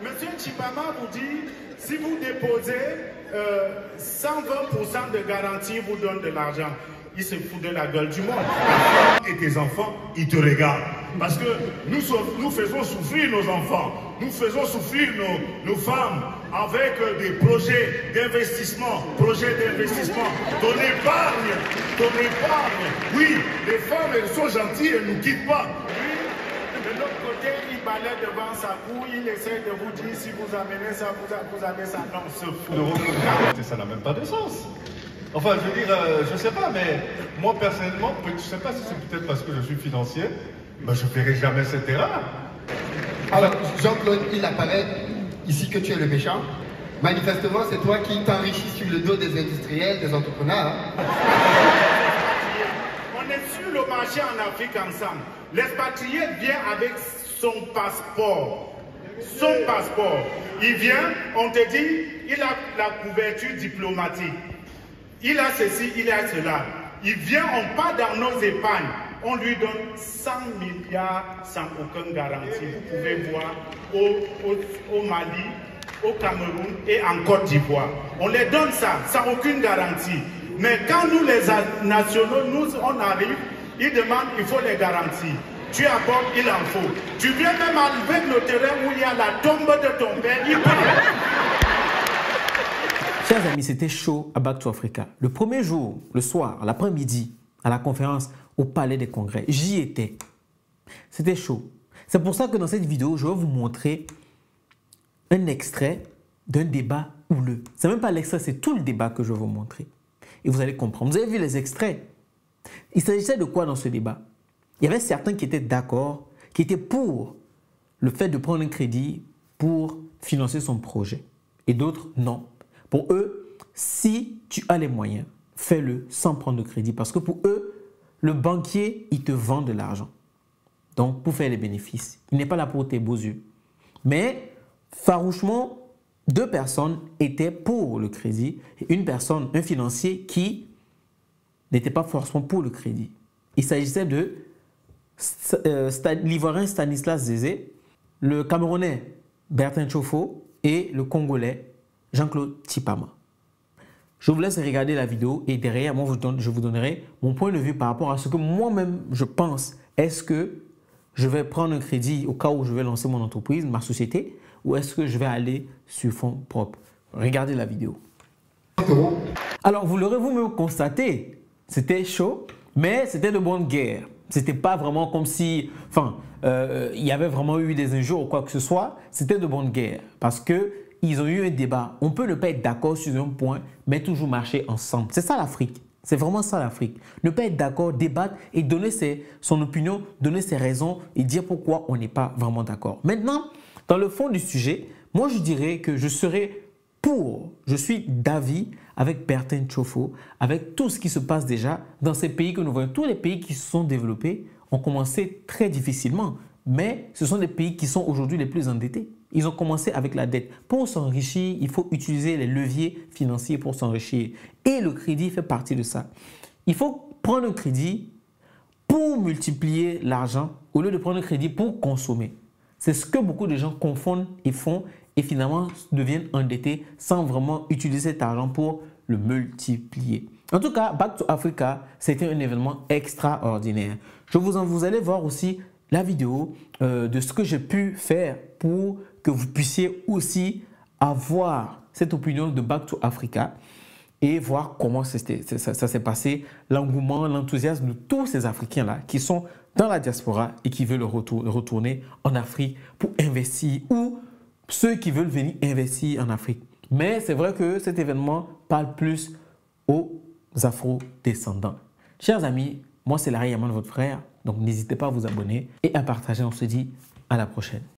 Monsieur Tchibama vous dit, si vous déposez 120% de garantie, vous donne de l'argent. Il se fout de la gueule du monde. Et tes enfants, ils te regardent. Parce que nous faisons souffrir nos enfants. Nous faisons souffrir nos femmes avec des projets d'investissement. Ton épargne. Oui, les femmes, elles sont gentilles, elles ne nous quittent pas. De l'autre côté, il balaie devant sa cour, il essaie de vous dire si vous amenez ça, vous avez ça. Non, on se fout. Ça n'a même pas de sens. Enfin, je veux dire, je sais pas, mais moi personnellement, je sais pas si c'est peut-être parce que je suis financier, mais je ne ferai jamais cette erreur. Alors, Jean-Claude, il apparaît ici que tu es le méchant. Manifestement, c'est toi qui t'enrichis sur le dos des industriels, des entrepreneurs. Hein? On est sur le marché en Afrique ensemble. L'expatrié vient avec son passeport. Son passeport. Il vient, on te dit, il a la couverture diplomatique. Il a ceci, il a cela. Il vient, on part dans nos épargnes. On lui donne 100 milliards sans aucune garantie. Vous pouvez voir au Mali, au Cameroun et en Côte d'Ivoire. On les donne ça, sans aucune garantie. Mais quand nous, les nationaux, on arrive, ils demandent, il faut les garanties. Tu apportes, il en faut. Tu viens même avec le terrain où il y a la tombe de ton père, il prend. Chers amis, c'était chaud à Back to Africa. Le premier jour, le soir, l'après-midi, à la conférence au Palais des Congrès, j'y étais. C'était chaud. C'est pour ça que dans cette vidéo, je vais vous montrer un extrait d'un débat houleux. Ce n'est même pas l'extrait, c'est tout le débat que je vais vous montrer. Et vous allez comprendre. Vous avez vu les extraits. Il s'agissait de quoi dans ce débat? Il y avait certains qui étaient d'accord, qui étaient pour le fait de prendre un crédit pour financer son projet. Et d'autres, non. Pour eux, si tu as les moyens, fais-le sans prendre de crédit. Parce que pour eux, le banquier, il te vend de l'argent. Donc, pour faire les bénéfices. Il n'est pas là pour tes beaux yeux. Mais, farouchement, 2 personnes étaient pour le crédit. Et une personne, un financier, qui n'était pas forcément pour le crédit. Il s'agissait de l'Ivoirien Stanislas Zézé, le Camerounais Bertin Tchofo et le Congolais Jean-Claude Tchibama. Je vous laisse regarder la vidéo et derrière, moi, je vous donnerai mon point de vue par rapport à ce que moi-même je pense. Est-ce que je vais prendre un crédit au cas où je vais lancer mon entreprise, ma société, ou est-ce que je vais aller sur fonds propres? Regardez la vidéo. Alors, vous l'aurez vous-même constaté, c'était chaud, mais c'était de bonne guerre. C'était pas vraiment comme si, il y avait vraiment eu des injures ou quoi que ce soit. C'était de bonne guerre parce que ils ont eu un débat. On peut ne pas être d'accord sur un point, mais toujours marcher ensemble. C'est ça l'Afrique. C'est vraiment ça l'Afrique. Ne pas être d'accord, débattre et donner son opinion, donner ses raisons et dire pourquoi on n'est pas vraiment d'accord. Maintenant, dans le fond du sujet, moi je dirais que je suis d'avis avec Bertin Tchofo, avec tout ce qui se passe déjà dans ces pays que nous voyons. Tous les pays qui se sont développés ont commencé très difficilement, mais ce sont des pays qui sont aujourd'hui les plus endettés. Ils ont commencé avec la dette. Pour s'enrichir, il faut utiliser les leviers financiers pour s'enrichir. Et le crédit fait partie de ça. Il faut prendre un crédit pour multiplier l'argent au lieu de prendre un crédit pour consommer. C'est ce que beaucoup de gens confondent et font et finalement deviennent endettés sans vraiment utiliser cet argent pour le multiplier. En tout cas, Back to Africa, c'était un événement extraordinaire. Vous allez voir aussi la vidéo de ce que j'ai pu faire pour que vous puissiez aussi avoir cette opinion de Back to Africa et voir comment ça s'est passé, l'engouement, l'enthousiasme de tous ces Africains-là qui sont dans la diaspora et qui veulent retourner en Afrique pour investir ou ceux qui veulent venir investir en Afrique. Mais c'est vrai que cet événement parle plus aux Afro-descendants. Chers amis, moi c'est Larry Yaman, votre frère. Donc n'hésitez pas à vous abonner et à partager. On se dit à la prochaine.